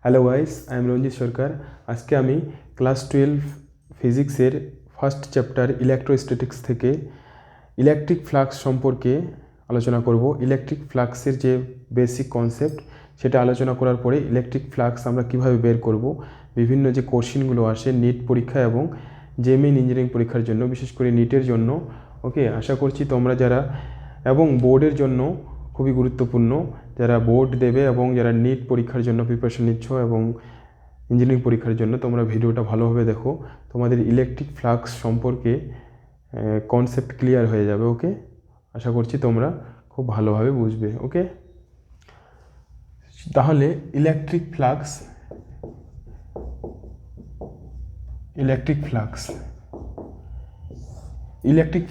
Hello guys, I am রঞ্জিত সরকার। আজকে আমি class 12 ফিজিক্সের ফার্স্ট চ্যাপ্টার ইলেকট্রোস্ট্যাটিক্স থেকে ইলেকট্রিক ফ্লাক্স সম্পর্কে আলোচনা করব। ইলেকট্রিক ফ্লাক্সের যে বেসিক কনসেপ্ট সেটা আলোচনা করার পরে ইলেকট্রিক ফ্লাক্স আমরা কিভাবে বের করব, বিভিন্ন যে কোশ্চেনগুলো আসে নিট পরীক্ষা এবং জেইই ইঞ্জিনিয়ারিং পরীক্ষার জন্য, বিশেষ করে নিটের জন্য। ওকে, আশা করছি তোমরা যারা এবং বোর্ডের জন্য খুবই গুরুত্বপূর্ণ, যারা বোর্ড দেবে এবং যারা নিট পরীক্ষার জন্য প্রিপারেশন নিচ্ছ এবং ইঞ্জিনিয়ারিং পরীক্ষার জন্য, তোমরা ভিডিওটা ভালোভাবে দেখো। তোমাদের ইলেকট্রিক ফ্লাক্স সম্পর্কে কনসেপ্ট ক্লিয়ার হয়ে যাবে। ওকে, আশা করছি তোমরা খুব ভালোভাবে বুঝবে। ওকে, তাহলে ইলেকট্রিক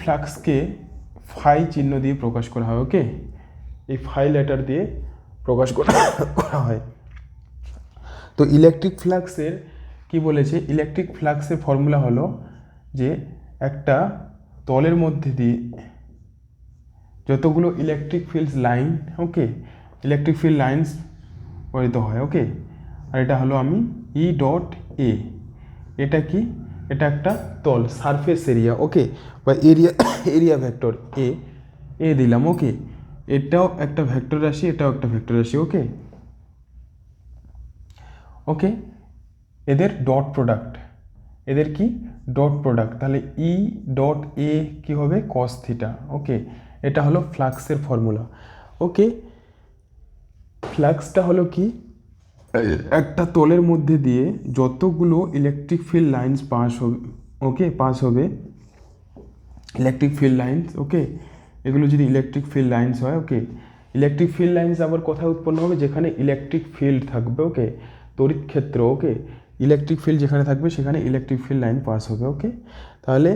ফ্লাক্সকে ফাই চিহ্ন দিয়ে প্রকাশ করা হয়। ওকে, এই ফাই লেটার দিয়ে প্রকাশ করা হয়। তো ইলেকট্রিক ফ্লাক্সের কি বলেছে, ইলেকট্রিক ফ্লাক্সের ফর্মুলা হলো যে একটা তলের মধ্যে দিয়ে যতগুলো ইলেকট্রিক ফিল্ড লাইন, ওকে, ইলেকট্রিক ফিল্ড লাইন্স পরিত হয়। ওকে, আর এটা হলো আমি ই ডট এ, এটা কি, এটা একটা তল, সারফেস এরিয়া। ওকে, বা এরিয়া ভেক্টর এ দিলাম। ওকে, এটাও একটা ভেক্টর রাশি, এটাও একটা ভেক্টর রাশি। ওকে ওকে এদের ডট প্রোডাক্ট, এদের কি ডট প্রোডাক্ট, তাহলে ই ডট এ কী হবে, কস থিটা। ওকে, এটা হলো ফ্লাক্সের ফর্মুলা। ওকে, ফ্লাক্সটা হলো কি, একটা তলের মধ্যে দিয়ে যতগুলো ইলেকট্রিক ফিল্ড লাইন্স পাস হবে, ওকে, পাস হবে ইলেকট্রিক ফিল্ড লাইন্স। ওকে, এগুলো যদি ইলেকট্রিক ফিল্ড লাইন্স হয়, ওকে, ইলেকট্রিক ফিল্ড লাইন্স আবার কোথায় উৎপন্ন হবে, যেখানে ইলেকট্রিক ফিল্ড থাকবে। ওকে, তড়িৎ ক্ষেত্র। ওকে, ইলেকট্রিক ফিল্ড যেখানে থাকবে সেখানে ইলেকট্রিক ফিল্ড লাইন পাস হবে। ওকে, তাহলে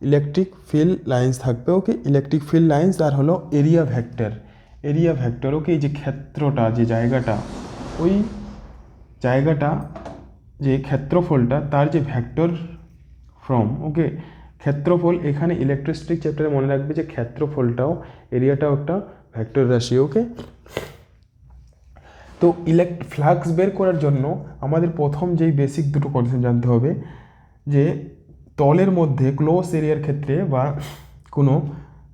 ইলেকট্রিক ফিল্ড লাইন্স থাকবে। ওকে, ইলেকট্রিক ফিল্ড লাইন্স আর হলো এরিয়া ভেক্টর। ওকে, এই যে ক্ষেত্রটা, যে জায়গাটা, ওই জায়গাটা, যে ক্ষেত্রফলটা, তার যে ভেক্টর ফ্রম, ওকে, ক্ষেত্রফল, এখানে ইলেকট্রোস্ট্যাটিক চ্যাপ্টারে মনে রাখবে যে ক্ষেত্রফলটাও, এরিয়াটাও একটা ভেক্টর রাশি। ওকে, তো ফ্লাক্স বের করার জন্য আমাদের প্রথম যেই বেসিক দুটো কনসেপ্ট জানতে হবে, যে তলের মধ্যে ক্লোজ এরিয়ার ক্ষেত্রে বা কোনো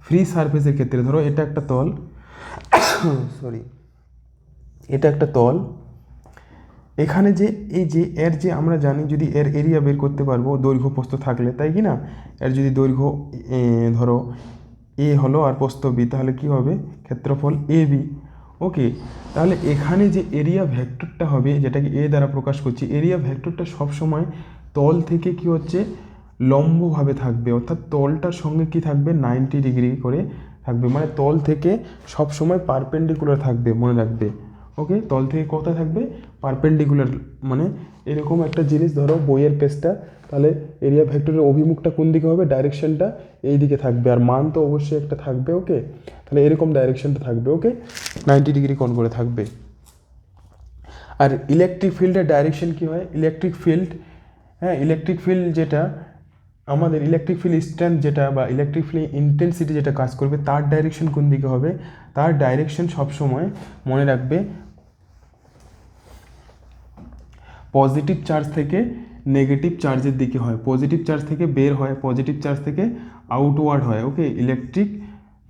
ফ্রি সারফেসের ক্ষেত্রে, ধরো এটা একটা তল, এটা একটা তল, এখানে যে এই যে এর যে আমরা জানি, যদি এর এরিয়া বের করতে পারবো দৈর্ঘ্য প্রস্থ থাকলে, তাই কি না, এর যদি দৈর্ঘ্য ধরো এ হলো আর প্রস্থ বি, তাহলে কি হবে, ক্ষেত্রফল এ বি। ওকে, তাহলে এখানে যে এরিয়া ভেক্টরটা হবে, যেটাকে এ দ্বারা প্রকাশ করছি, এরিয়া ভেক্টরটা সবসময় তল থেকে কি হচ্ছে, লম্বভাবে থাকবে, অর্থাৎ তলটার সঙ্গে কি থাকবে, 90 ডিগ্রি করে থাকবে, মানে তল থেকে সবসময় পারপেন্ডিকুলার থাকবে, মনে রাখবে। ওকে, তল থেকে কোথায় থাকবে, পারপেন্ডিকুলার, মানে এরকম একটা জিনিস, ধরো বইয়ের পেজটা, তাহলে এরিয়া ভেক্টরের অভিমুখটা কোন দিকে হবে, ডাইরেকশনটা এই দিকে থাকবে, আর মান তো অবশ্যই একটা থাকবে। ওকে, তাহলে এরকম ডাইরেকশনটা থাকবে। ওকে, 90 ডিগ্রি কোণ করে থাকবে। আর ইলেকট্রিক ফিল্ডের ডাইরেকশন কি হয়, ইলেকট্রিক ফিল্ড যেটা আমাদের ইলেকট্রিক ফিল্ড স্ট্রেংথ যেটা বা ইলেকট্রিক ফিল্ড ইন্টেন্সিটি যেটা কাজ করবে, তার ডাইরেকশন কোন দিকে হবে, তার ডাইরেকশন সবসময় মনে রাখবে পজিটিভ চার্জ থেকে নেগেটিভ চার্জের দিকে হয়, পজিটিভ চার্জ থেকে বের হয়, পজিটিভ চার্জ থেকে আউটওয়ার্ড হয়। ওকে, ইলেকট্রিক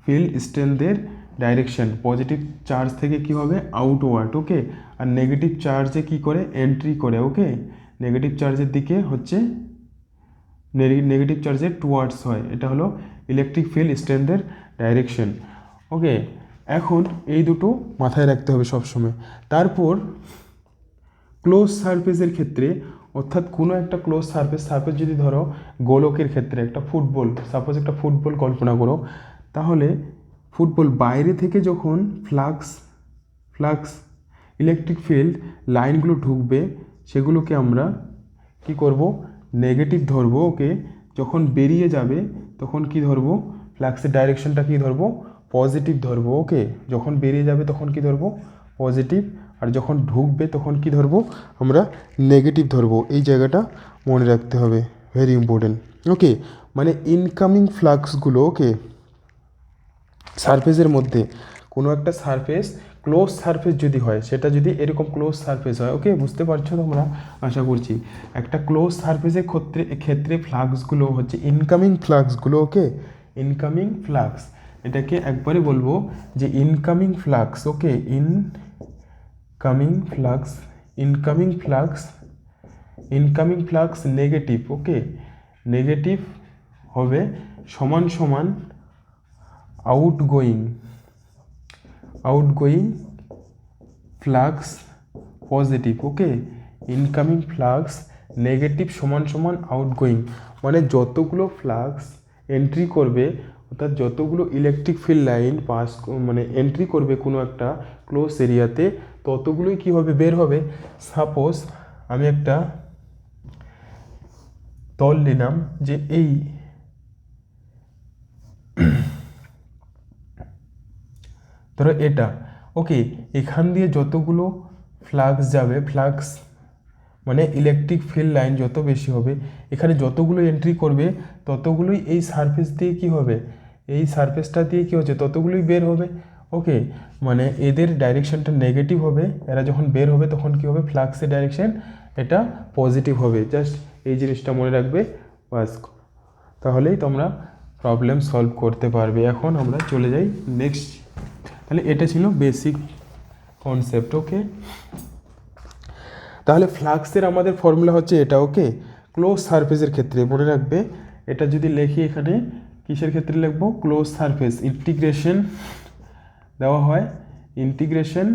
ফিল্ড স্ট্রেংথের ডাইরেকশন পজিটিভ চার্জ থেকে কি হবে, আউটওয়ার্ড। ওকে, আর নেগেটিভ চার্জে কি করে, এন্ট্রি করে। ওকে, নেগেটিভ চার্জের দিকে হচ্ছে, নেগেটিভ চার্জের টুয়ার্ডস হয়। এটা হলো ইলেকট্রিক ফিল্ড স্ট্রেংথের ডাইরেকশন। ওকে, এখন এই দুটো মাথায় রাখতে হবে সবসময়। তারপর ক্লোজ সারফেসের ক্ষেত্রে, অর্থাৎ কোনো একটা ক্লোজ সারফেস যদি ধরো গোলকের ক্ষেত্রে একটা ফুটবল, সাপোজ একটা ফুটবল কল্পনা করো, তাহলে ফুটবল বাইরে থেকে যখন ফ্লাক্স ইলেকট্রিক ফিল্ড লাইনগুলো ঢুকবে, সেগুলোকে আমরা কি করব, নেগেটিভ ধরবো। ওকে, যখন বেরিয়ে যাবে তখন কি ধরবো, ফ্লাক্সের ডাইরেকশনটা কি ধরবো, পজিটিভ ধরবো। ওকে, যখন বেরিয়ে যাবে তখন কি ধরবো, পজিটিভ, আর যখন ঢুকবে তখন কি ধরবো, আমরা নেগেটিভ ধরবো। এই জায়গাটা মনে রাখতে হবে, ভেরি ইম্পর্টেন্ট। ওকে, মানে ইনকামিং ফ্লাক্সগুলো, ওকে, সারফেসের মধ্যে কোনো একটা সারফেস ক্লোজ সারফেস যদি হয়, সেটা যদি এরকম ক্লোজ সারফেস হয়, ওকে, বুঝতে পারছো তোমরা আশা করছি। একটা ক্লোজ সারফেসের ক্ষেত্রে ফ্লাক্সগুলো হচ্ছে ইনকামিং ফ্লাক্সগুলো, ওকে, ইনকামিং ফ্লাক্স, এটাকে একবারে বলবো যে ইনকামিং ফ্লাক্স, ওকে, ইনকামিং ফ্লাক্স নেগেটিভ, ওকে, নেগেটিভ হবে সমান সমান আউটগোয়িং ফ্লাক্স পজিটিভ, ওকে, ইনকামিং ফ্লাক্স নেগেটিভ সমান সমান আউটগোয়িং, মানে যতগুলো ফ্লাক্স এন্ট্রি করবে, অর্থাৎ যতগুলো ইলেকট্রিক ফিল্ড লাইন পাস মানে এন্ট্রি করবে কোনো একটা ক্লোজ এরিয়াতে, ততগুলোই কী হবে, বের হবে। সাপোজ আমি একটা তল নিলাম যে এই ধরো এটা, ওকে, এখান দিয়ে যতগুলো ফ্লাক্স যাবে, ফ্লাক্স মানে ইলেকট্রিক ফিল্ড লাইন যত বেশি হবে, এখানে যতগুলো এন্ট্রি করবে ততগুলোই এই সারফেস দিয়ে কী হবে, এই সারফেসটা দিয়ে কী হচ্ছে, ততগুলোই বের হবে, ওকে, মানে এদের ডাইরেকশনটা নেগেটিভ হবে, এরা যখন বের হবে তখন কী হবে, ফ্লাক্সের ডাইরেকশন এটা পজিটিভ হবে। জাস্ট এই জিনিসটা মনে রাখবে, বাস, তাহলেই তোমরা প্রবলেম সলভ করতে পারবে। এখন আমরা চলে যাই নেক্সট। তাহলে এটা ছিল বেসিক কনসেপ্ট, ওকে। তাহলে ফ্লাক্সের আমাদের ফর্মুলা হচ্ছে এটা, ওকে, ক্লোজ সারফেসের ক্ষেত্রে মনে রাখবে। এটা যদি লিখি এখানে কিসের ক্ষেত্রে লিখবো, ক্লোজ সারফেস, ইন্টিগ্রেশন দেওয়া হয়, ইন্টিগ্রেশন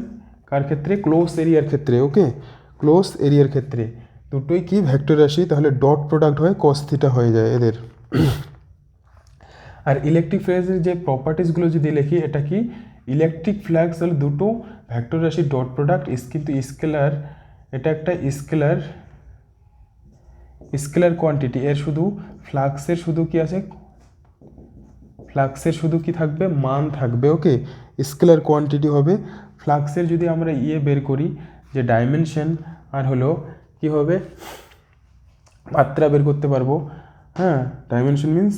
কার ক্ষেত্রে, ক্লোজ এরিয়ার ক্ষেত্রে, ওকে, ক্লোজ এরিয়ার ক্ষেত্রে দুটোই কি ভেক্টর রাশি, তাহলে ডট প্রোডাক্ট হয় cos থিটা হয়ে যায় এদের। আর ইলেকট্রিক ফ্লাক্সের যে প্রপার্টিসগুলো যদি লিখি, এটা কি ইলেকট্রিক ফ্লাক্স হলে দুটো ভেক্টর রাশি ডট প্রোডাক্ট, কিন্তু স্কেলার, এটা একটা স্কেলার কোয়ান্টিটি, এর শুধু ফ্লাক্সের শুধু কি আছে, ফ্লাক্সের শুধু কি থাকবে, মান থাকবে, ওকে, স্কেলার কোয়ান্টিটি হবে। ফ্লাক্সের যদি আমরা বের করি যে ডাইমেনশন, আর হলো কি হবে, মাত্রা বের করতে পারবো, হ্যাঁ, ডাইমেনশন মিন্স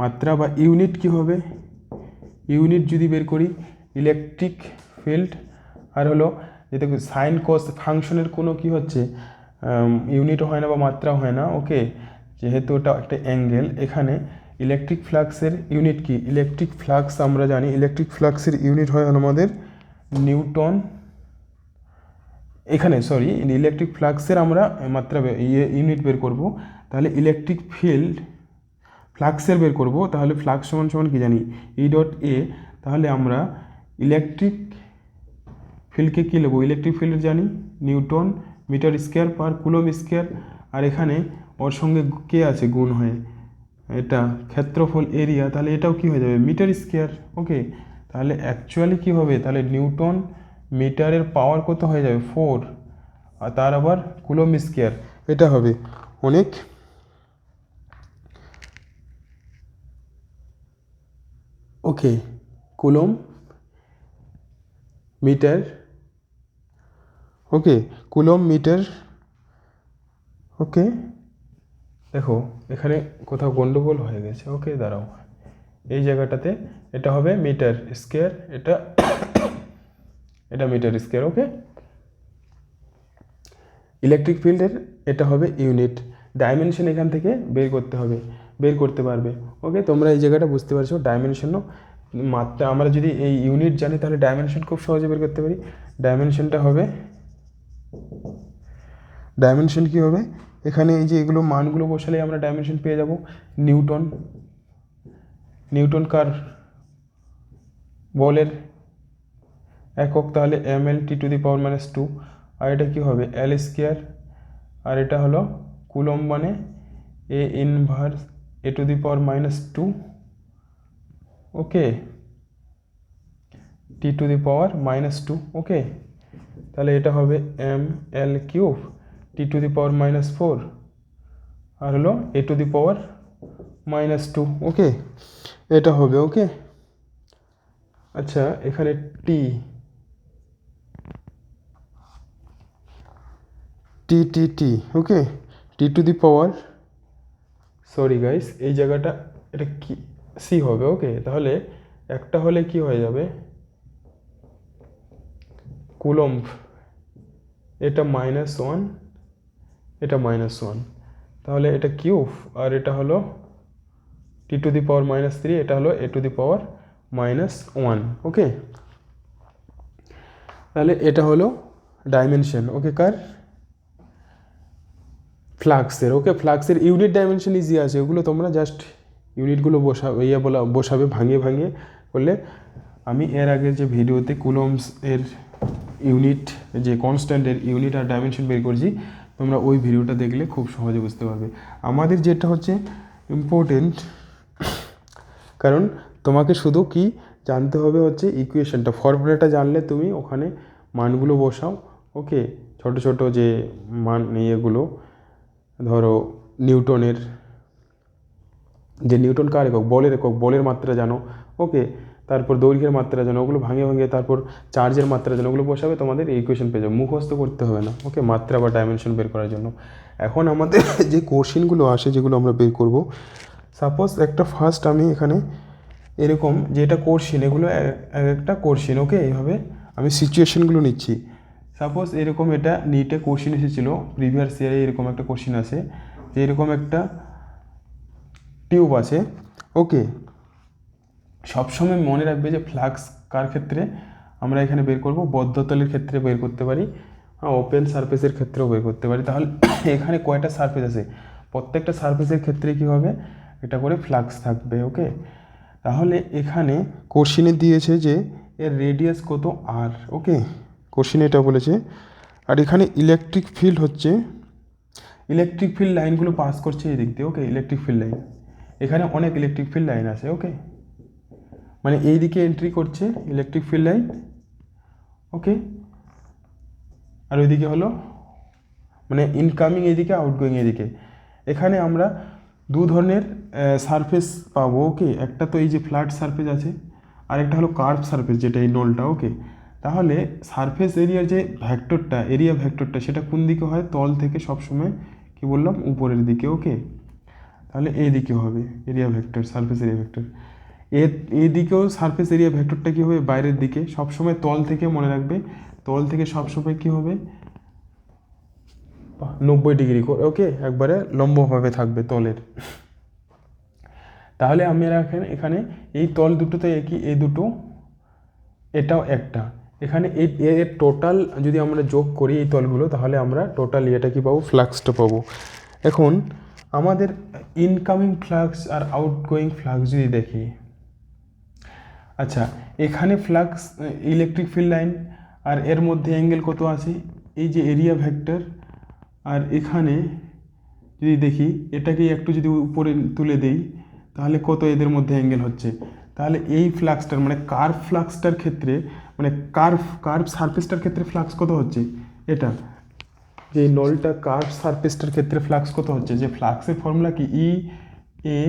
মাত্রা বা ইউনিট কি হবে, ইউনিট যদি বের করি ইলেকট্রিক ফিল্ড, আর হলো যেটা সাইন কস ফাংশনের কোনো কি হচ্ছে ইউনিট হয় না বা মাত্রা হয় না, ওকে, যেহেতু ওটা একটা অ্যাঙ্গেল। এখানে ইলেকট্রিক ফ্লাক্সের ইউনিট কি, ইলেকট্রিক ফ্লাক্স আমরা জানি ইলেকট্রিক ফ্লাক্সের ইউনিট হয় আমাদের নিউটন, এখানে সরি ইলেকট্রিক ফ্লাক্সের আমরা মাত্রা ইউনিট বের করব, তাহলে ইলেকট্রিক ফিল্ড ফ্লাক্সের বের করব, তাহলে ফ্লাক্স সমান সমান কি জানি, ই ডট এ, তাহলে আমরা ইলেকট্রিক ফিল্ডকে কী নেবো, ইলেকট্রিক ফিল্ড জানি newton metre square per coulomb square, আর এখানে ওর সঙ্গে কে আছে, গুণ হয়, এটা ক্ষেত্রফল এরিয়া, তাহলে এটাও কি হয়ে যাবে, মিটার স্কোয়ার, ওকে, তাহলে অ্যাকচুয়ালি কী হবে, তাহলে নিউটন মিটারের পাওয়ার কত হয়ে যাবে 4, আর তার আবার কুলম স্কোয়ার, এটা হবে অনেক, ওকে, কুলম মিটার, ওকে, কুলম মিটার, ওকে, দেখো এখানে কোথাও গন্ডগোল হয়ে গেছে, ওকে, দাঁড়াও, এই জায়গাটাতে এটা হবে মিটার স্কোয়ার, এটা মিটার স্কোয়ার, ওকে, ইলেকট্রিক ফিল্ডের এটা হবে ইউনিট, ডাইমেনশন এখান থেকে বের করতে পারবে, ওকে, তোমরা এই জায়গাটা বুঝতে পারছো, ডাইমেনশনও মাত্রা আমরা যদি এই ইউনিট জানি তাহলে ডাইমেনশন খুব সহজে বের করতে পারি। ডাইমেনশনটা হবে, ডাইমেনশন কী হবে, এখানে এই যে এগুলো মানগুলো বসালে আমরা ডাইমেনশন পেয়ে যাব, নিউটন কার বলের একক, তাহলে ml (10⁻²), আর এটা কী হবে L স্কোয়ার, আর এটা হলো কুলম মানে A ইনভার্স (10⁻²), ওকে, (10⁻²), ওকে, তাহলে এটা হবে ml³ (10⁻⁴), আর হলো A⁻², ওকে, এটা হবে, ওকে। আচ্ছা এখানে টি, ওকে, সরি গাইস, এই জায়গাটা এটা কি সি হবে, ওকে, তাহলে একটা হলে কি হয়ে যাবে, কুলম্ব, এটা -1, এটা -1, তাহলে এটা কিউব, আর এটা হলো T⁻−3, এটা হলো A⁻−1। ওকে, তাহলে এটা হলো ডাইমেনশন, ওকে, কার ফ্লাক্সের। ওকে, ফ্লাক্সের ইউনিট ডাইমেনশন ইজি আছে, ওগুলো তোমরা জাস্ট ইউনিটগুলো বসাবে ভাঙিয়ে ভাঙিয়ে করলে। আমি এর আগে যে ভিডিওতে কুলম্বস এর ইউনিট, যে কনস্ট্যান্টের ইউনিট আর ডাইমেনশন বের করছি, তোমরা ওই ভিডিওটা দেখলে খুব সহজে বুঝতে পারবে। আমাদের যেটা হচ্ছে ইম্পর্টেন্ট, কারণ তোমাকে শুধু কি জানতে হবে হচ্ছে ইকুয়েশনটা, ফর্মুলাটা জানলে তুমি ওখানে মানগুলো বসাও। ওকে, ছোট ছোট যে মান ইয়েগুলো, ধরো নিউটনের, যে নিউটন কার একক, বলের মাত্রা জানো। ওকে, তারপর দৈর্ঘ্যের মাত্রা জানো, ওগুলো ভাঙিয়ে ভাঙিয়ে তারপর চার্জের মাত্রা জানো, ওগুলো বসাবে, তোমাদের এই ইকুয়েশন পেয়ে যাবে, মুখস্থ করতে হবে না। ওকে, মাত্রা বা ডাইমেনশন বের করার জন্য। এখন আমাদের যে কোশ্চেনগুলো আসে, যেগুলো আমরা বের করব, সাপোজ একটা ফার্স্ট আমি এখানে এরকম যে এটা কোশ্চেন, এগুলো একটা কোশ্চেন। ওকে, এইভাবে আমি সিচুয়েশনগুলো নিচ্ছি। সাপোজ এরকম এটা নিটে কোশ্চেন এসেছিলো, প্রিভিয়াস ইয়ারে এরকম একটা কোশ্চেন আছে যে এরকম একটা টিউব আছে। ওকে, সবসময় মনে রাখবে যে ফ্লাক্স কার ক্ষেত্রে আমরা এখানে বের করব, বদ্ধতলের ক্ষেত্রে বের করতে পারি, ওপেন সারফেসের ক্ষেত্রেও বের করতে পারি। তাহলে এখানে কয়টা সারফেস আছে, প্রত্যেকটা সারফেসের ক্ষেত্রে কী হবে, এটা করে ফ্লাক্স থাকবে। ওকে, তাহলে এখানে কোশ্চেনে দিয়েছে যে এর রেডিয়াস কত আর। ওকে, কোশ্চেনে এটা বলেছে। আর এখানে ইলেকট্রিক ফিল্ড হচ্ছে, ইলেকট্রিক ফিল্ড লাইনগুলো পাস করছে এই দিক দিয়ে। ওকে, ইলেকট্রিক ফিল্ড লাইন, এখানে অনেক ইলেকট্রিক ফিল্ড লাইন আছে। ওকে, মানে এই দিকে এন্ট্রি করছে ইলেকট্রিক ফিল্ড লাইন। ওকে, আর ওইদিকে হলো মানে ইনকামিং এদিকে, আউটগোয়িং এদিকে। এখানে আমরা দু ধরনের সারফেস পাবো। ওকে, একটা তো এই যে ফ্ল্যাট সারফেস আছে, আর একটা হলো কার্ভ সারফেস, যেটা এই নলটা। ওকে, তাহলে সারফেস এরিয়ার যে ভেক্টরটা, এরিয়া ভেক্টরটা, সেটা কোন দিকে হয়, তল থেকে সবসময় কি বললাম, উপরের দিকে। ওকে, তাহলে এই দিকে হবে area vector, surface area vector. এই দিকেও সারফেস এরিয়া ভেক্টরটা কী হবে, বাইরের দিকে, সবসময় তল থেকে, মনে রাখবে তল থেকে সবসময় কী হবে, 90 ডিগ্রি। ওকে, একবারে লম্বভাবে থাকবে তলের। তাহলে আমরা এখানে এই তল দুটোতে একই, এই দুটো, এটাও একটা, এখানে এই এর টোটাল যদি আমরা যোগ করি এই তলগুলো, তাহলে আমরা টোটাল এটা কি পাবো, ফ্লাক্সটা পাবো। এখন আমাদের ইনকামিং ফ্লাক্স আর আউটগোয়িং ফ্লাক্স যদি দেখি, আচ্ছা, এখানে ফ্লাক্স ইলেকট্রিক ফিল্ড লাইন, আর এর মধ্যে অ্যাঙ্গেল কত আছে, এই যে এরিয়া ভেক্টর, আর এখানে যদি দেখি এটাকে একটু যদি উপরে তুলে দেই, তাহলে কত এদের মধ্যে অ্যাঙ্গেল হচ্ছে। তাহলে এই ফ্লাক্সটার মানে কার্ভ ফ্লাক্সটার ক্ষেত্রে, মানে কার্ভ সারফেসটার ক্ষেত্রে ফ্লাক্স কত হচ্ছে, এটা যে নলটা কার্ভ সারফেসটার ক্ষেত্রে ফ্লাক্স কত হচ্ছে, যে ফ্লাক্সের ফর্মুলা কি, ই এ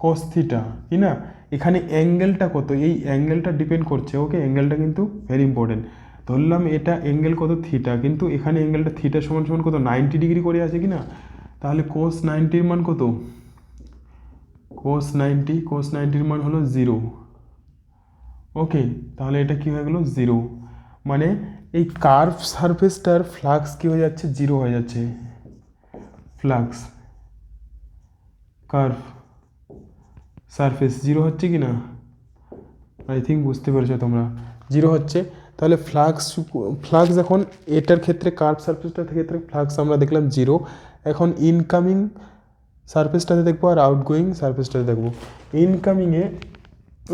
কস থিটা, কি না, এখানে অ্যাঙ্গেলটা কত, এই অ্যাঙ্গেলটা ডিপেন্ড করছে। ওকে, অ্যাঙ্গেলটা কিন্তু ভেরি ইম্পর্টেন্ট। ধরলাম এটা অ্যাঙ্গেল কত, থিটা, কিন্তু এখানে অ্যাঙ্গেলটা থিটা সমান সমান কত, 90 ডিগ্রি করে আছে কি না, তাহলে কোস 90-র মান কত, কোস 90-র মান হলো 0। ওকে, তাহলে এটা কি হয়ে গেল, 0, মানে এই কার্ভ সারফেসটার ফ্লাক্স কি হয়ে যাচ্ছে, 0 হয়ে যাচ্ছে। ফ্লাক্স কার্ভ সারফেস 0 হচ্ছে কি না, আই থিঙ্ক বুঝতে পেরেছো তোমরা, 0 হচ্ছে। তাহলে ফ্লাক্স এখন এটার ক্ষেত্রে, কার্ভ সারফেসটার ক্ষেত্রে ফ্লাক্স আমরা দেখলাম 0। এখন ইনকামিং সারফেসটাতে দেখবো আর আউটগোয়িং সারফেসটাতে দেখবো। ইনকামিংয়ে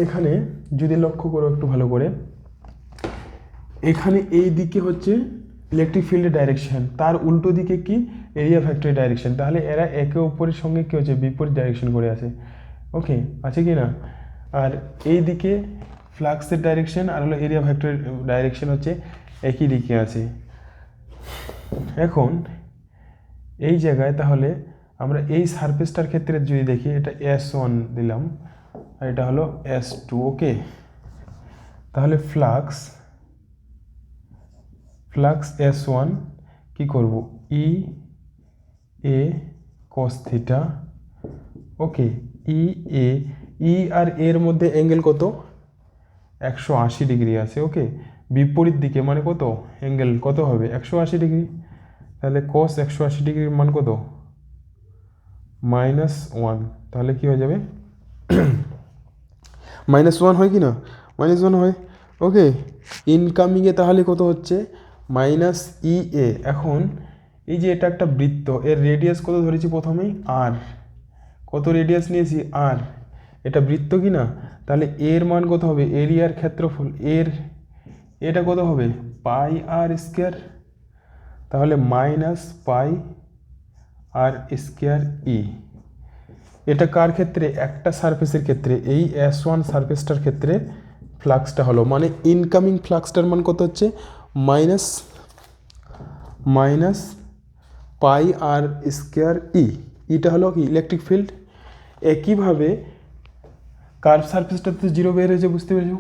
এখানে যদি লক্ষ্য করো একটু ভালো করে, এখানে এই দিকে হচ্ছে ইলেকট্রিক ফিল্ডের ডাইরেকশন, তার উল্টো দিকে কি, এরিয়া ভেক্টরের ডাইরেকশন। তাহলে এরা একে অপরের সঙ্গে কী হচ্ছে, বিপরীত ডাইরেকশন করে আছে। ওকে, আছে কি না, আর এই দিকে ফ্লাক্সের ডাইরেকশন আর হলো এরিয়া ভেক্টরের ডাইরেকশন হচ্ছে একই দিকে আছে। এখন এই জায়গায় তাহলে আমরা এই সারফেসটার ক্ষেত্রে যদি দেখি, এটা S1 দিলাম আর এটা হলো S2। ওকে, তাহলে ফ্লাক্স S1 কি করব, ই এ কস থিটা। ওকে, ই আর এর মধ্যে অ্যাঙ্গেল কত, 180 ডিগ্রি আছে। ওকে, বিপরীত দিকে মানে কত অ্যাঙ্গেল কত হবে 180 ডিগ্রি, তাহলে cos 180 ডিগ্রির মান কত -1, তাহলে কি হয়ে যাবে -1 হয় কি না, -1 হয়। ওকে, ইনকামিংয়ে তাহলে কত হচ্ছে -EA। এখন এই যে এটা একটা বৃত্ত, এর রেডিয়াস কত ধরেছি প্রথমেই আর, কত রেডিয়াস নিয়েছি আর, এটা বৃত্ত কি না, তাহলে এর মান কত হবে, এরিয়ার ক্ষেত্রফল এর, এটা কত হবে পাই আর স্কোয়ার, তাহলে -পাই আর স্কোয়ার ই। এটা কার ক্ষেত্রে, একটা সারফেসের ক্ষেত্রে, এই S1 সারফেসটার ক্ষেত্রে ফ্লাক্সটা হলো, মানে ইনকামিং ফ্লাক্সটার মান কত হচ্ছে মাইনাস পাই আর স্কোয়ার ই, ইটা হলো কি ইলেকট্রিক ফিল্ড। একইভাবে কার্ভ সারফেসটা তো 0 বের হয়েছে, বুঝতে পেরেছো।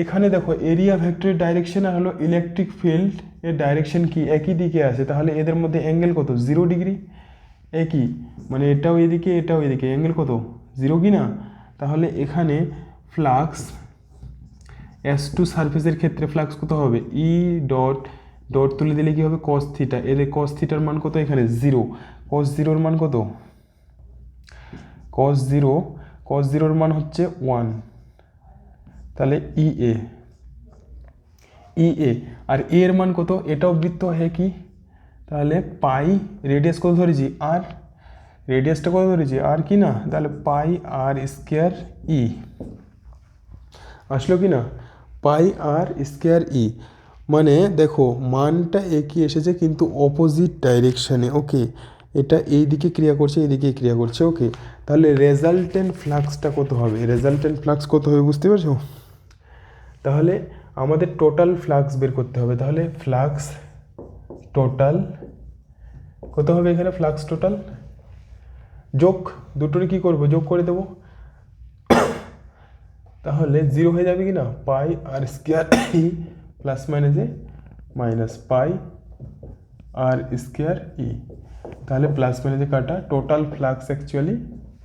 এখানে দেখো এরিয়া ভেক্টরের ডাইরেকশন আর হলো ইলেকট্রিক ফিল্ড এর ডাইরেকশন কি একই দিকে আছে, তাহলে এদের মধ্যে অ্যাঙ্গেল কত 0 ডিগ্রি, একই, মানে এটাও এদিকে এটাও এদিকে, অ্যাঙ্গেল কত 0 কি না। তাহলে এখানে ফ্লাক্স S2 সারফেসের ক্ষেত্রে ফ্লাক্স কত হবে, ই ডট ডট তুলে দিলে কি হবে cos থিটা, এদের cos থিটার মান কত এখানে 0, cos 0 মান কত, cos 0 মান হচ্ছে 1, তাহলে EA আর এর মান কত, এটাও বৃত্ত হয় কি, তাহলে পাই রেডিয়াস কত ধরেছি আর, রেডিয়াসটা কত ধরেছি আর কি না, তাহলে পাই আর স্কোয়ার ই আসলো কি না, পাই আর স্কোয়ার ই। মানে দেখো মানটা একই এসেছে কিন্তু অপোজিট ডাইরেকশানে। ওকে, এটা এই দিকে ক্রিয়া করছে এই দিকে ক্রিয়া করছে। ওকে, তাহলে রেজাল্টেন্ট ফ্লাক্সটা কত হবে, রেজাল্টেন্ট ফ্লাক্স কত হবে বুঝতে পারছো। তাহলে আমাদের টোটাল ফ্লাক্স বের করতে হবে, তাহলে ফ্লাক্স টোটাল কত হবে এখানে, ফ্লাক্স টোটাল যোগ দুটোরই কী করবো, যোগ করে দেবো, তাহলে 0 হয়ে যাবে কি না, পাই আর স্কোয়ার ই প্লাস মাইনাসে মাইনাস পাই আর স্কোয়ার ই, তাহলে প্লাস মাইনাসে কাটা, টোটাল ফ্লাক্স অ্যাকচুয়ালি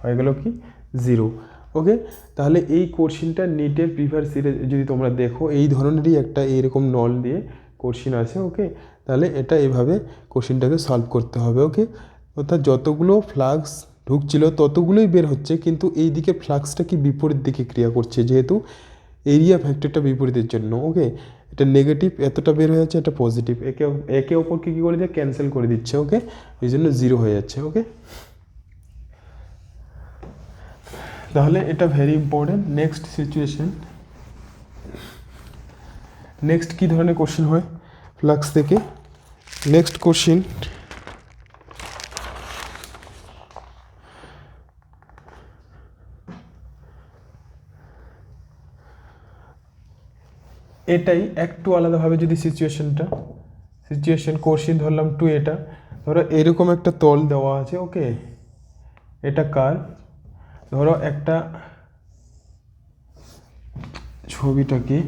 হয়ে গেল কি 0। ওকে, তাহলে এই কোশ্চিনটা নিটের প্রিভিয়াস সিরিজ যদি তোমরা দেখো এই ধরনেরই একটা এইরকম নল দিয়ে কোশ্চিন আছে। ওকে, তাহলে এটা এভাবে কোশ্চিনটাকে সলভ করতে হবে। ওকে, অর্থাৎ যতগুলো ফ্লাক্স ঢুকছিল ততগুলোই বের হচ্ছে, কিন্তু এই দিকে ফ্লাক্সটা কি বিপরীত দিকে ক্রিয়া করছে, যেহেতু এরিয়া ভেক্টরটা বিপরীতের জন্য। ওকে, এটা নেগেটিভ এতটা বের হয়ে যাচ্ছে, এটা পজিটিভ, একে অপরকে কী করে দিয়ে ক্যান্সেল করে দিচ্ছে। ওকে, এই জন্য 0 হয়ে যাচ্ছে। ওকে, তাহলে এটা very important. Next situation, next কী ধরনের কোশ্চেন হয় ফ্লাক্স থেকে, নেক্সট কোশ্চেন এটাই একটু আলাদাভাবে যদি সিচুয়েশন কোশ্চেন ধরলাম টু, এটা ধরো এরকম একটা তল দেওয়া আছে। ওকে, এটা কার, ধরো একটা ছবিটাকে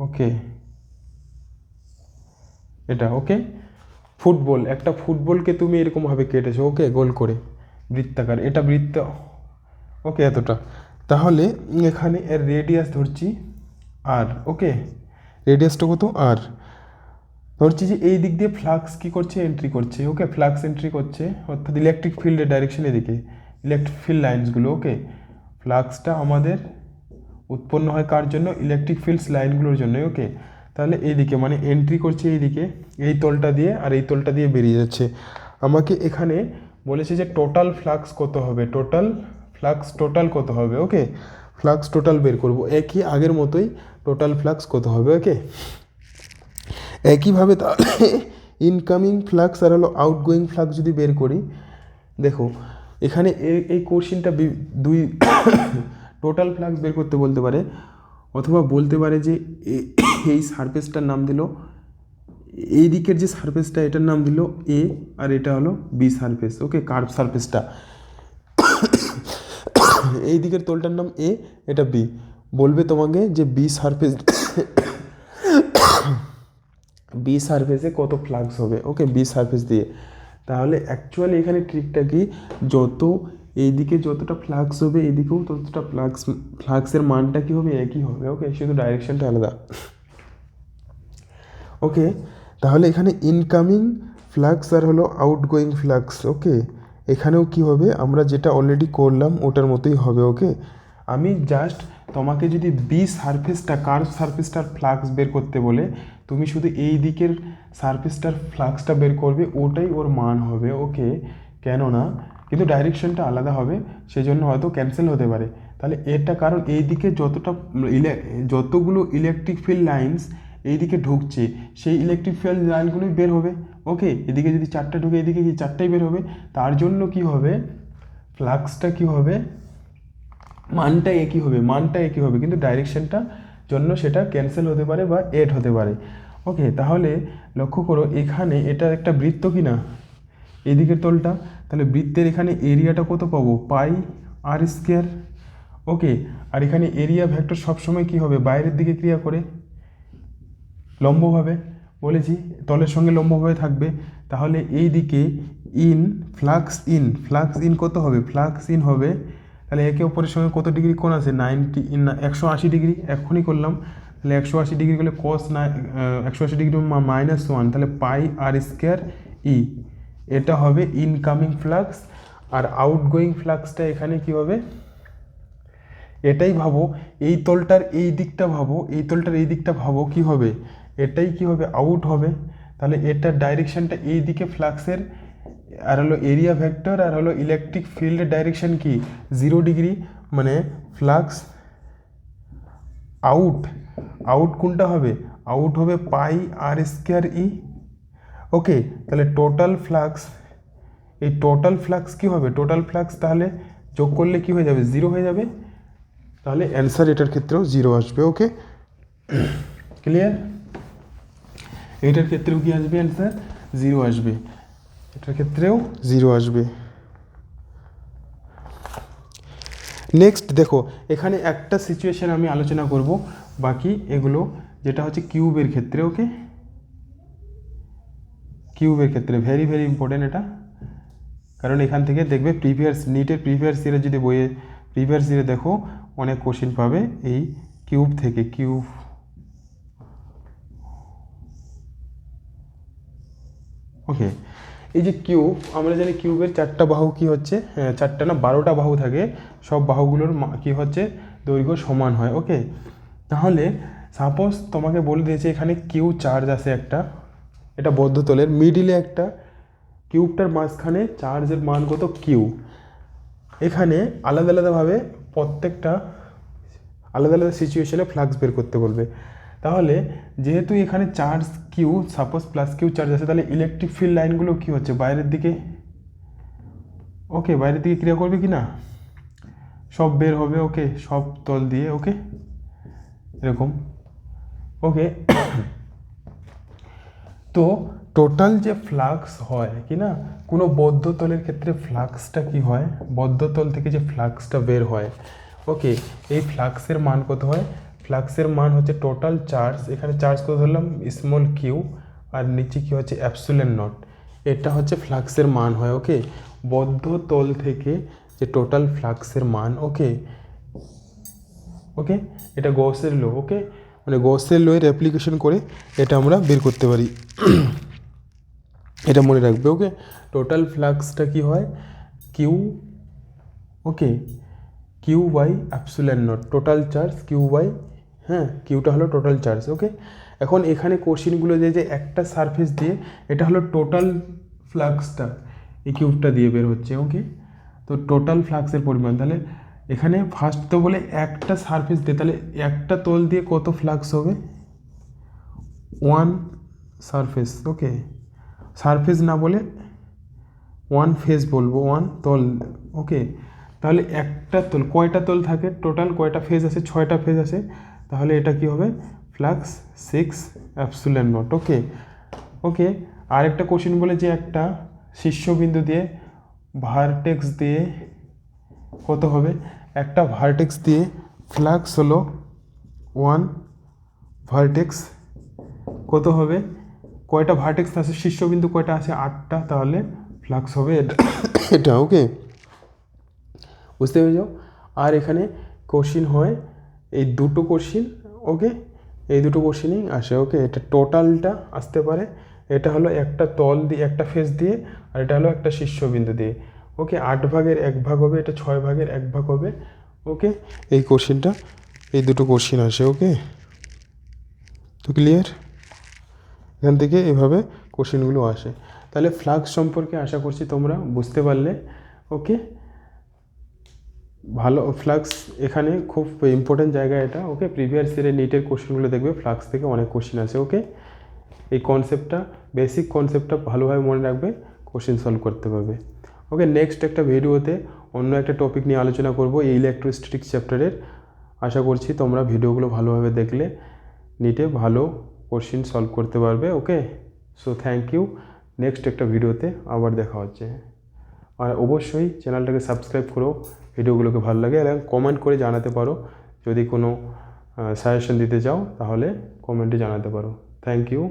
ওকে এটা ওকে ফুটবল, একটা ফুটবলকে তুমি এরকমভাবে কেটেছো। ওকে, গোল করে বৃত্তাকার, এটা বৃত্ত। ওকে, এতটা, তাহলে এখানে এর রেডিয়াস ধরছি আর। ওকে, রেডিয়াসটা কত আর, ধরছি যে এই দিক দিয়ে ফ্লাক্স কী করছে, এন্ট্রি করছে। ওকে, ফ্লাক্স এন্ট্রি করছে, অর্থাৎ ইলেকট্রিক ফিল্ডের ডাইরেকশন এদিকে, ইলেকট্রিক ফিল্ড লাইন্সগুলো। ওকে, ফ্লাক্সটা আমাদের উৎপন্ন হয় কার জন্য, ইলেকট্রিক ফিল্ডস লাইনগুলোর জন্য। ওকে, তাহলে এইদিকে মানে এন্ট্রি করছে এইদিকে, এই তলটা দিয়ে আর এই তলটা দিয়ে বেরিয়ে যাচ্ছে। আমাকে এখানে বলেছে যে টোটাল ফ্লাক্স কত হবে, ফ্লাক্স টোটাল কত হবে। ওকে, ফ্লাক্স টোটাল বের করব, একই আগের মতোই টোটাল ফ্লাক্স কত হবে। ওকে, একইভাবে তাহলে ইনকামিং ফ্লাক্স আর হলো আউটগোয়িং ফ্লাক্স যদি বের করি, দেখো এখানে এই কোশ্চেনটা দুই টোটাল ফ্লাক্স বের করতে বলতে পারে, অথবা বলতে পারে যে এই সারফেসটার নাম দিল, এই দিকের যে সারফেসটা এটার নাম দিল এ, আর এটা হলো বি সারফেস। ওকে, কার্ভ সারফেসটা, এই দিকের তলটার নাম এ, এটা বি, বলবে তোমাকে যে বি সারফেসে কত ফ্লাক্স হবে। ওকে, বি সারফেস দিয়ে, তাহলে অ্যাকচুয়ালি এখানে ট্রিকটা কি, যত এইদিকে যতটা ফ্লাক্স হবে এইদিকেও ততটা ফ্লাক্সের মানটা কী হবে, একই হবে। ওকে, শুধু ডাইরেকশনটা আলাদা। ওকে, তাহলে এখানে ইনকামিং ফ্লাক্স আর হলো আউটগোয়িং ফ্লাক্স। ওকে, এখানেও কি হবে, আমরা যেটা অলরেডি করলাম ওটার মতোই হবে। ওকে, আমি জাস্ট তোমাকে যদি কার্ভ সারফেসটার ফ্লাক্স বের করতে বলে, তুমি শুধু এই দিকের সারফেসটার ফ্লাক্সটা বের করবে, ওটাই ওর মান হবে। ওকে, কেননা কিন্তু ডাইরেকশনটা আলাদা হবে, সেজন্য হয়তো ক্যান্সেল হতে পারে। তাহলে এটা কারণ এই দিকে যতগুলো ইলেকট্রিক ফিল্ড লাইন্স এইদিকে ঢুকছে, সেই ইলেকট্রিক ফিল্ড লাইনগুলোই বের হবে। ওকে, এদিকে যদি 4টা ঢুকে এদিকে কি 4টাই বের হবে। তার জন্য কি হবে, ফ্লাক্সটা কি হবে, মানটা একই হবে, কিন্তু ডাইরেকশনটা জন্য সেটা ক্যান্সেল হতে পারে বা এড হতে পারে। ওকে, তাহলে লক্ষ্য করো এখানে এটা একটা বৃত্ত কি না, এদিকের তলটা, তাহলে বৃত্তের এখানে এরিয়াটা কত পাবো, পাই আর স্কোয়ার। ওকে, আর এখানে এরিয়া ভেক্টর সবসময় কি হবে, বাইরের দিকে ক্রিয়া করে লম্বভাবে, বলেছি তলের সঙ্গে লম্বভাবে থাকবে। তাহলে এই দিকে ফ্লাক্স ইন কত হবে, ফ্লাক্স ইন হবে, তাহলে একে অপরের সঙ্গে কত ডিগ্রি কোণ আছে, 180 ডিগ্রি। এখনই করলাম, তাহলে 180 ডিগ্রি করলে কস 180 ডিগ্রি -1, তাহলে পাই আর স্কোয়ার ই, এটা হবে ইনকামিং ফ্লাক্স। আর আউটগোয়িং ফ্লাক্সটা এখানে কি হবে, এটাই ভাবো, এই তলটার এই দিকটা ভাবো কি হবে, এটাই কি হবে, আউট হবে। তাহলে এটার ডাইরেকশনটা এই দিকে ফ্লাক্সের, আর হলো এরিয়া ভেক্টর, আর হলো ইলেকট্রিক ফিল্ডের ডাইরেকশন কি 0 ডিগ্রি, মানে ফ্লাক্স আউট কোনটা হবে, আউট হবে পাই আর স্কোয়ার ই। ওকে, তাহলে টোটাল ফ্লাক্স কি হবে, টোটাল ফ্লাক্স তাহলে যোগ করলে কি হয়ে যাবে, 0 হয়ে যাবে। তাহলে অ্যান্সার এটার ক্ষেত্রেও 0 আসবে। ওকে, ক্লিয়ার, এটার ক্ষেত্রেও কি আসবে, অ্যান্সার 0 আসবে, এটার ক্ষেত্রেও 0 আসবে। নেক্সট দেখো, এখানে একটা সিচুয়েশন আমি আলোচনা করব, বাকি এগুলো যেটা হচ্ছে কিউবের ক্ষেত্রে। ওকে, কিউবের ক্ষেত্রে ভেরি ভেরি ইম্পর্টেন্ট এটা, কারণ এখান থেকে দেখবে নিটের প্রিভিয়াস ইয়ারে যদি প্রিভিয়াস ইয়ারে দেখো অনেক কোশ্চেন পাবে এই কিউব থেকে। ওকে, এই যে কিউব, আমরা জানি কিউবের 4টা বাহু কি হচ্ছে, 4টা না 12টা বাহু থাকে, সব বাহুগুলোর কি হচ্ছে, দৈর্ঘ্য সমান হয়। ওকে, তাহলে সাপোজ তোমাকে বলে দিয়েছে এখানে কিউ চার্জ আছে একটা, এটা বদ্ধতলের মিডিলে একটা, কিউবটার মাঝখানে চার্জের মান কত কিউ। এখানে আলাদা আলাদাভাবে প্রত্যেকটা আলাদা আলাদা সিচুয়েশনে ফ্লাক্স বের করতে বলবে। তাহলে যেহেতু এখানে charge Q, suppose plus Q charge আছে, তাহলে ইলেকট্রিক ফিল্ড লাইনগুলো কি হচ্ছে, বাইরের দিকে। ওকে, বাইরের দিকে ক্রিয়া করবে কি না, সব বের হবে। ওকে, সব তল দিয়ে। ওকে, এরকম। ওকে, তো টোটাল যে ফ্লাক্স হয় কি না, কোনো বদ্ধ তলের ক্ষেত্রে ফ্লাক্সটা কি হয়, বদ্ধ তল থেকে যে ফ্লাক্সটা বের হয়। ওকে, এই ফ্লাক্সের মান কত হয়, ফ্লাক্সের মান হচ্ছে টোটাল চার্জ, এখানে চার্জ কত ধরলাম স্মল কিউ, আর নিচে কি হচ্ছে অ্যাপসিলন নট, এটা হচ্ছে ফ্লাক্সের মান হয়। ওকে, বদ্ধ তল থেকে যে টোটাল ফ্লাক্সের মান। ওকে, ওকে, এটা গসের লো। ওকে, মানে গসের লোয়ের অ্যাপ্লিকেশন করে এটা আমরা বের করতে পারি, এটা মনে রাখবে। ওকে, টোটাল ফ্লাক্সটা কি হয়, Q. Okay, Q by epsilon naught, total charge Q by, কিউটা হলো টোটাল চার্জ। ওকে, এখন এখানে কোশ্চেনগুলো যে একটা সারফেস দিয়ে, এটা হলো টোটাল ফ্লাক্সটা এই কিউবটা দিয়ে বের হচ্ছে। ওকে, তো টোটাল ফ্লাক্সের পরিমাণ, তাহলে এখানে ফার্স্ট তো বলে একটা সারফেস দিয়ে, তাহলে একটা তল দিয়ে কত ফ্লাক্স হবে, 1 সারফেস। ওকে, সারফেস না বলে 1 ফেজ বলবো, 1 তল। ওকে, তাহলে একটা তল, কয়টা তল থাকে টোটাল, কয়টা ফেজ আছে, 6টা ফেজ আছে, তাহলে এটা কি হবে, ফ্লাক্স 6 অ্যাপসিলন নট। ওকে, ওকে, আরেকটা কোশ্চেন বলে যে একটা শীর্ষবিন্দু দিয়ে ভার্টেক্স দিয়ে কত হবে, একটা ভার্টেক্স দিয়ে ফ্লাক্স হলো 1 ভার্টেক্স, কত হবে, কয়টা ভার্টেক্স আছে, শীর্ষবিন্দু কয়টা আছে, 8টা, তাহলে ফ্লাক্স হবে এটা। ওকে, বুঝতে পেরেছো? আর এখানে কোশ্চিন হয় এই দুটো কোশ্চিন, ওকে, এই দুটো কোশ্চিনই আসে, ওকে। এটা টোটালটা আসতে পারে, এটা হলো একটা তল দিয়ে একটা ফেস দিয়ে, আর এটা হলো একটা শীর্ষবিন্দু দিয়ে, ওকে। 8 ভাগের 1 ভাগ হবে, এটা 6 ভাগের 1 ভাগ হবে, ওকে। এই কোশ্চিনটা, এই দুটো কোশ্চিন আসে, ওকে। তো ক্লিয়ার? এখান থেকে এভাবে কোশ্চিনগুলো আসে। তাহলে ফ্লাক্স সম্পর্কে আশা করছি তোমরা বুঝতে পারলে, ওকে। ভালো, ফ্লাক্স এখানে খুব ইম্পর্টেন্ট জায়গা এটা, ওকে। প্রিভিয়াস ইয়ারের নিটের কোশ্চেনগুলো দেখবে, ফ্লাক্স থেকে অনেক কোশ্চেন আসে, ওকে। এই কনসেপ্টটা, বেসিক কনসেপ্টটা ভালোভাবে মনে রাখবে, কোশ্চেন সলভ করতে পারবে, ওকে। নেক্সট একটা ভিডিওতে অন্য একটা টপিক নিয়ে আলোচনা করব এই ইলেকট্রোস্ট্যাটিক্স চ্যাপ্টারের। আশা করছি তোমরা ভিডিওগুলো ভালোভাবে দেখলে নিটে ভালো কোশ্চেন সলভ করতে পারবে, okay. So thank you. Next একটা ভিডিওতে আবার দেখা হচ্ছে। আর অবশ্যই চ্যানেলটাকে সাবস্ক্রাইব করো, ভিডিওগুলোকে ভালো লাগে, এবং কমেন্ট করে জানাতে পারো যদি কোনো সাজেশন দিতে চাও, তাহলে কমেন্টে জানাতে পারো। Thank you.